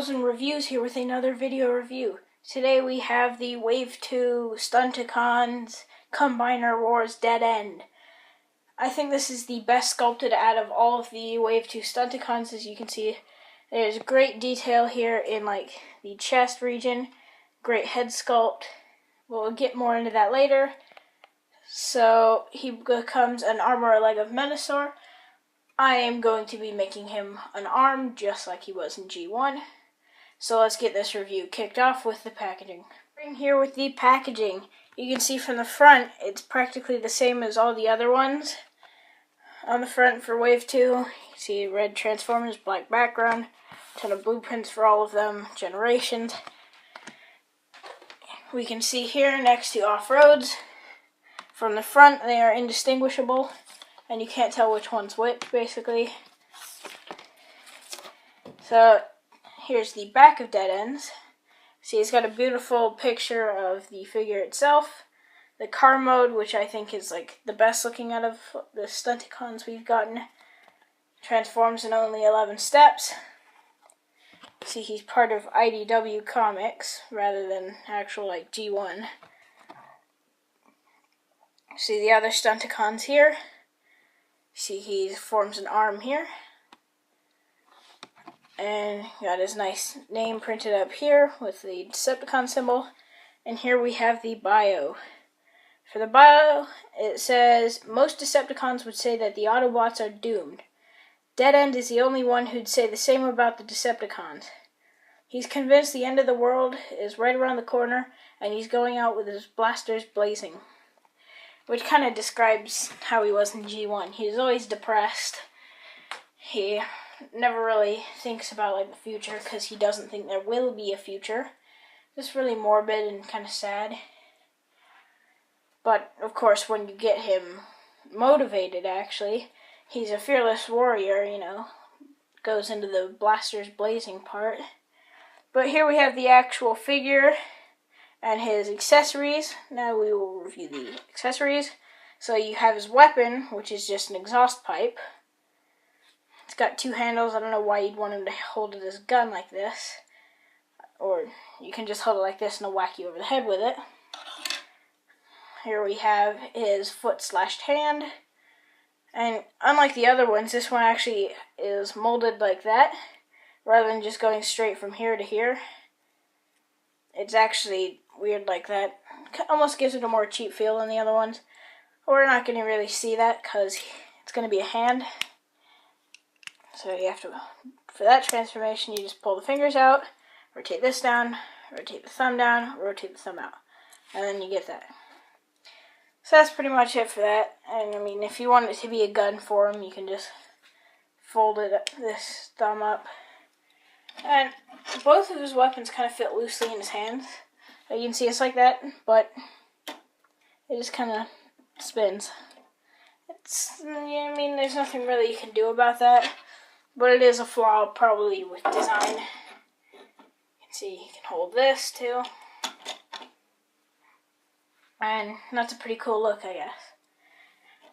Frozen Reviews here with another video review. Today we have the Wave 2 Stunticons Combiner Wars Deadend. I think this is the best sculpted out of all of the Wave 2 Stunticons. As you can see, there's great detail here in like the chest region, great head sculpt. We'll get more into that later. So he becomes an arm or a leg of Menasor. I am going to be making him an arm just like he was in G1. So let's get this review kicked off with the packaging. Starting here with the packaging, you can see from the front it's practically the same as all the other ones. On the front for Wave 2, you see red Transformers, black background, ton of blueprints for all of them, generations. We can see here next to off-roads, from the front they are indistinguishable. And you can't tell which one's which, basically. So, here's the back of Deadends. See, it's got a beautiful picture of the figure itself. The car mode, which I think is like the best looking out of the Stunticons we've gotten, transforms in only 11 steps. See, he's part of IDW Comics, rather than actual like G1. See the other Stunticons here. See, he forms an arm here, and got his nice name printed up here with the Decepticon symbol. And here we have the bio. For the bio, it says, most Decepticons would say that the Autobots are doomed. Deadend is the only one who'd say the same about the Decepticons. He's convinced the end of the world is right around the corner, and he's going out with his blasters blazing. Which kind of describes how he was in G1. He was always depressed. He never really thinks about like the future because he doesn't think there will be a future. Just really morbid and kind of sad. But of course, when you get him motivated, actually, he's a fearless warrior. You know, goes into the blasters blazing part. But here we have the actual figure and his accessories. Now we will review the accessories. So you have his weapon, which is just an exhaust pipe. It's got two handles. I don't know why you'd want him to hold it as a gun like this. Or you can just hold it like this and it'll whack you over the head with it. Here we have his foot/hand. And unlike the other ones, this one actually is molded like that, rather than just going straight from here to here. It's actually weird like that. Almost gives it a more cheap feel than the other ones. We're not going to really see that because it's going to be a hand. So you have to, for that transformation, you just pull the fingers out, rotate this down, rotate the thumb down, rotate the thumb out. And then you get that. So that's pretty much it for that. And I mean, if you want it to be a gun for him, you can just fold this thumb up. And both of his weapons kind of fit loosely in his hands. You can see it's like that, but it just kind of spins. I mean, there's nothing really you can do about that, but it is a flaw probably with design. You can see he can hold this too. And that's a pretty cool look, I guess.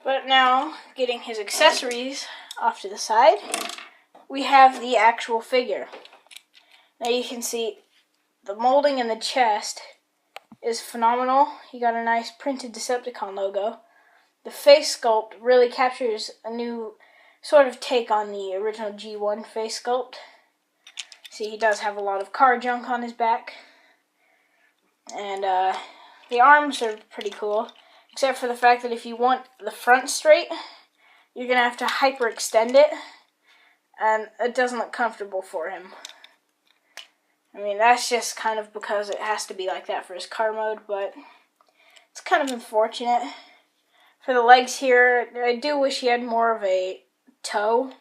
But now, getting his accessories off to the side, we have the actual figure. Now you can see the molding in the chest is phenomenal. You got a nice printed Decepticon logo. The face sculpt really captures a new sort of take on the original G1 face sculpt. See, he does have a lot of car junk on his back. And the arms are pretty cool, except for the fact that if you want the front straight, you're going to have to hyperextend it, and it doesn't look comfortable for him. I mean, that's just kind of because it has to be like that for his car mode, but it's kind of unfortunate. For the legs here, I do wish he had more of a toe.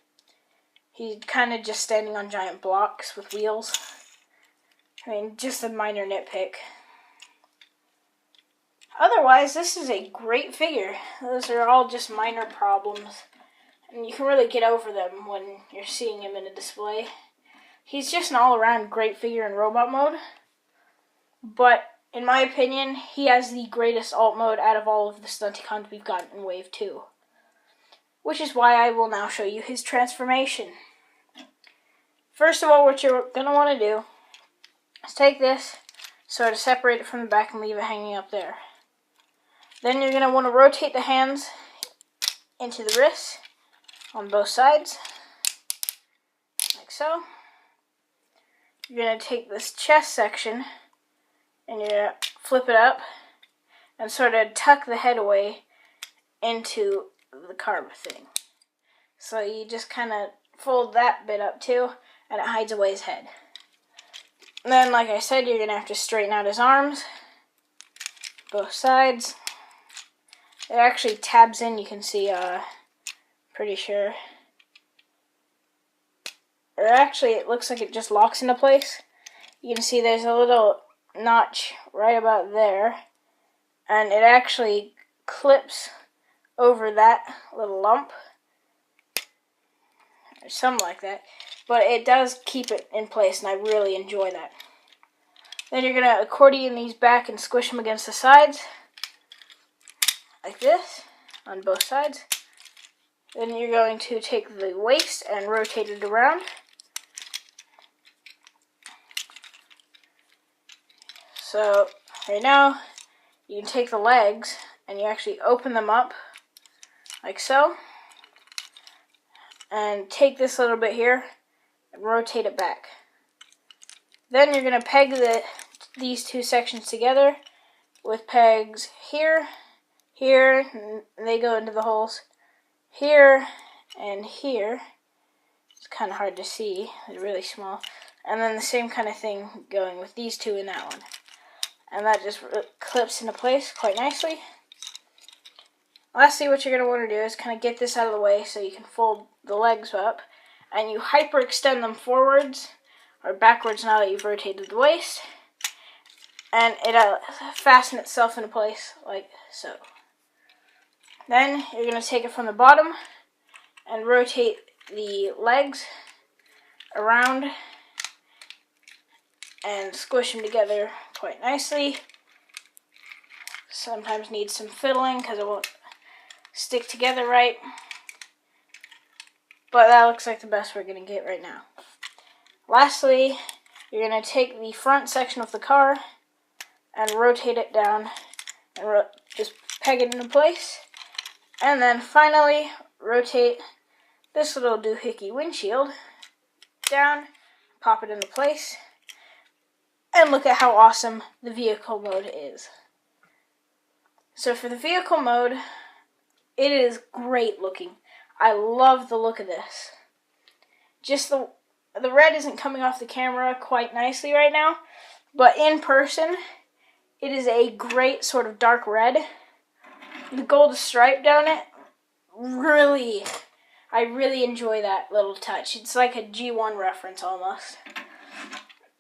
He's kind of just standing on giant blocks with wheels. I mean, just a minor nitpick. Otherwise, this is a great figure. Those are all just minor problems, and you can really get over them when you're seeing him in a display. He's just an all-around great figure in robot mode, but in my opinion, he has the greatest alt mode out of all of the Stunticons we've gotten in Wave 2. Which is why I will now show you his transformation. First of all, what you're going to want to do is take this, sort of separate it from the back and leave it hanging up there. Then you're going to want to rotate the hands into the wrists on both sides, like so. You're going to take this chest section and you're going to flip it up and sort of tuck the head away into the carb thing. So you just kind of fold that bit up too, and it hides away his head. And then, like I said, you're going to have to straighten out his arms, both sides. It actually tabs in, you can see, pretty sure. Or actually, it looks like it just locks into place. You can see there's a little notch right about there, and it actually clips over that little lump, or something like that. But it does keep it in place, and I really enjoy that. Then you're going to accordion these back and squish them against the sides, like this, on both sides. Then you're going to take the waist and rotate it around. So, right now, you can take the legs and you actually open them up, like so. And take this little bit here and rotate it back. Then you're going to peg these two sections together with pegs here, here, and they go into the holes here and here. It's kind of hard to see, they're really small. And then the same kind of thing going with these two in that one. And that just clips into place quite nicely. Lastly, what you're going to want to do is kind of get this out of the way so you can fold the legs up. And you hyperextend them forwards or backwards now that you've rotated the waist. And it'll fasten itself into place like so. Then you're going to take it from the bottom and rotate the legs around and squish them together quite nicely. Sometimes needs some fiddling because it won't stick together right. But that looks like the best we're going to get right now. Lastly, you're going to take the front section of the car and rotate it down and just peg it into place. And then finally, rotate this little doohickey windshield down, pop it into place, and look at how awesome the vehicle mode is. So for the vehicle mode, it is great looking. I love the look of this. Just the red isn't coming off the camera quite nicely right now, but in person, it is a great sort of dark red. The gold stripe down it, I really enjoy that little touch. It's like a G1 reference almost.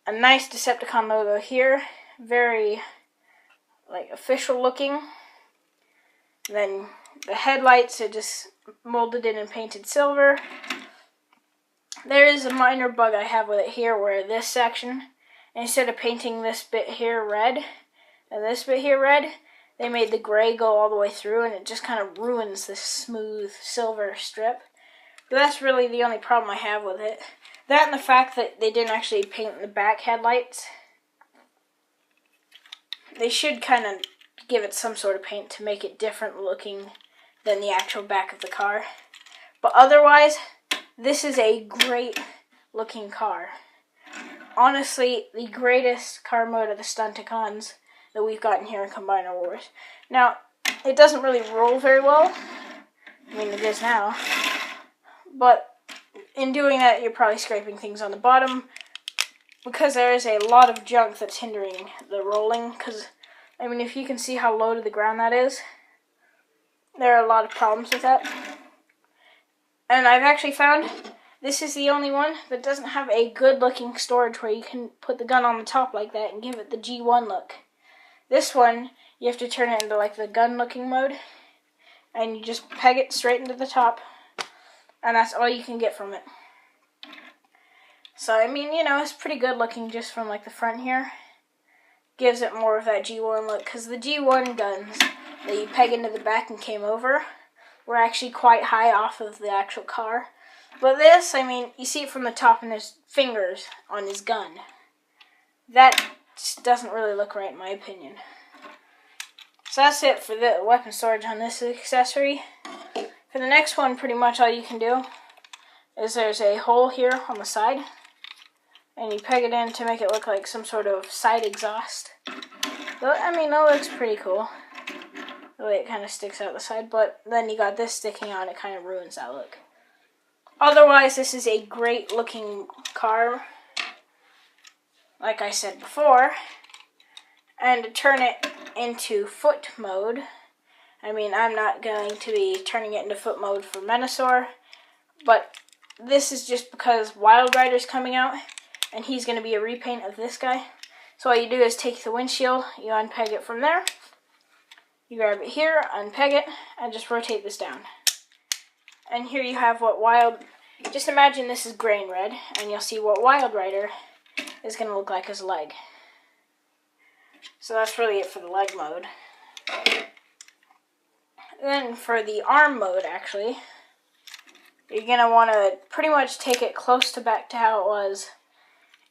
A nice Decepticon logo here, very like official looking. Then the headlights are just molded in and painted silver. There is a minor bug I have with it here where this section, instead of painting this bit here red and this bit here red, they made the gray go all the way through and it just kind of ruins this smooth silver strip. But that's really the only problem I have with it. That and the fact that they didn't actually paint the back headlights. They should kind of give it some sort of paint to make it different looking than the actual back of the car. But otherwise, this is a great looking car. Honestly, the greatest car mode of the Stunticons that we've gotten here in Combiner Wars. Now, it doesn't really roll very well. I mean, it is now. But in doing that, you're probably scraping things on the bottom because there is a lot of junk that's hindering the rolling. Because, I mean, if you can see how low to the ground that is, there are a lot of problems with that. And I've actually found this is the only one that doesn't have a good looking storage where you can put the gun on the top like that and give it the G1 look. This one, you have to turn it into like the gun looking mode, and you just peg it straight into the top, and that's all you can get from it. So, I mean, you know, it's pretty good looking just from like the front here. Gives it more of that G1 look, because the G1 guns that you peg into the back and came over were actually quite high off of the actual car. But this, I mean, you see it from the top and there's fingers on his gun. That just doesn't really look right in my opinion. So that's it for the weapon storage on this accessory. For the next one, pretty much all you can do is there's a hole here on the side. And you peg it in to make it look like some sort of side exhaust. I mean, that looks pretty cool. The way it kind of sticks out the side. But then you got this sticking out, it kind of ruins that look. Otherwise, this is a great looking car. Like I said before. And to turn it into foot mode. I mean, I'm not going to be turning it into foot mode for Menasor. But this is just because Wild Rider's coming out. And he's going to be a repaint of this guy. So all you do is take the windshield, you unpeg it from there. You grab it here, unpeg it, and just rotate this down. And here you have what just imagine this is grain red, and you'll see what Wild Rider is going to look like as a leg. So that's really it for the leg mode. Then for the arm mode, actually, you're going to want to pretty much take it close to back to how it was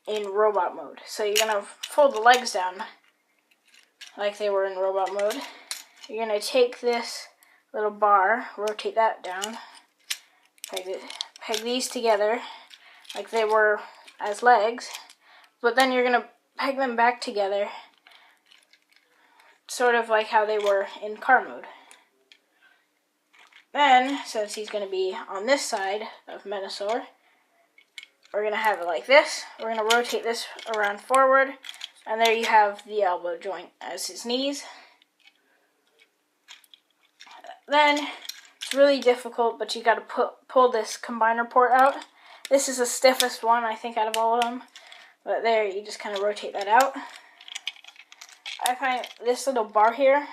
in robot mode. So you're going to fold the legs down like they were in robot mode. You're going to take this little bar, rotate that down, peg these together like they were as legs, but then you're going to peg them back together sort of like how they were in car mode. Then, since he's going to be on this side of Menasor, we're going to have it like this. We're going to rotate this around forward. And there you have the elbow joint as his knees. Then, it's really difficult, but you got to pull this combiner port out. This is the stiffest one, I think, out of all of them. But there, you just kind of rotate that out. I find this little bar here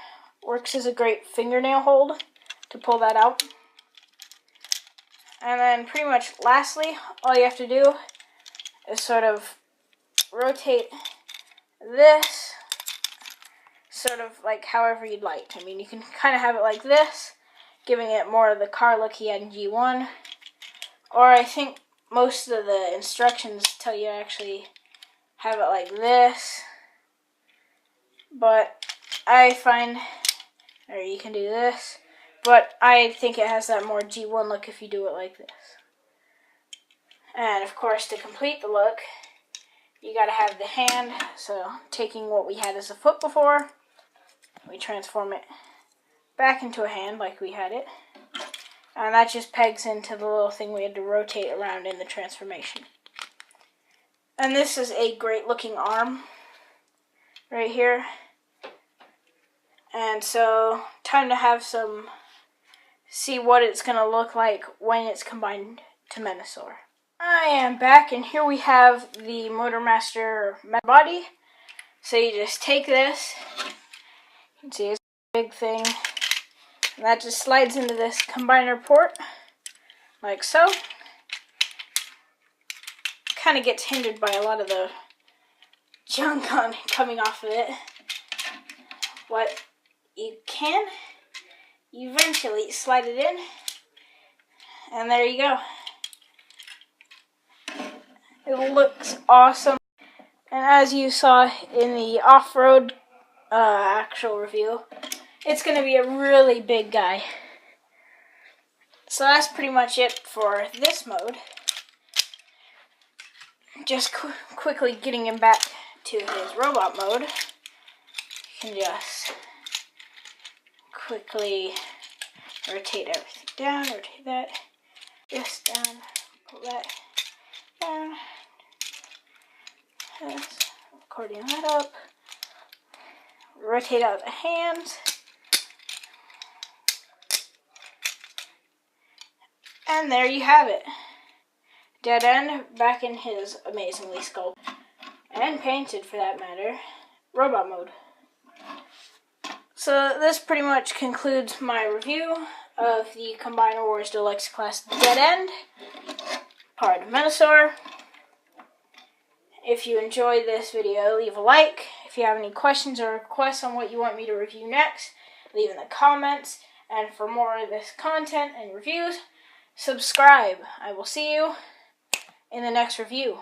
works as a great fingernail hold to pull that out. And then pretty much lastly, all you have to do is sort of rotate this sort of like however you'd like. I mean, you can kind of have it like this, giving it more of the car look he had in G1. Or I think most of the instructions tell you to actually have it like this. But I find, or you can do this. But I think it has that more G1 look if you do it like this. And of course, to complete the look, you gotta have the hand. So taking what we had as a foot before, we transform it back into a hand like we had it. And that just pegs into the little thing we had to rotate around in the transformation. And this is a great looking arm right here. And so, time to have see what it's going to look like when it's combined to Menasor. I am back, and here we have the Motormaster body. So you just take this, you can see it's a big thing, and that just slides into this combiner port, like so. Kind of gets hindered by a lot of the junk coming off of it, but you can eventually slide it in, and there you go. It looks awesome, and as you saw in the off-road actual review, it's going to be a really big guy. So that's pretty much it for this mode. Just quickly getting him back to his robot mode, you can just quickly rotate everything down, rotate that, this down, pull that down, this, accordion that up, rotate out the hands, and there you have it. Deadend back in his amazingly sculpted, and painted for that matter, robot mode. So this pretty much concludes my review of the Combiner Wars Deluxe Class Deadend, part of Menasor. If you enjoyed this video, leave a like. If you have any questions or requests on what you want me to review next, leave in the comments. And for more of this content and reviews, subscribe. I will see you in the next review.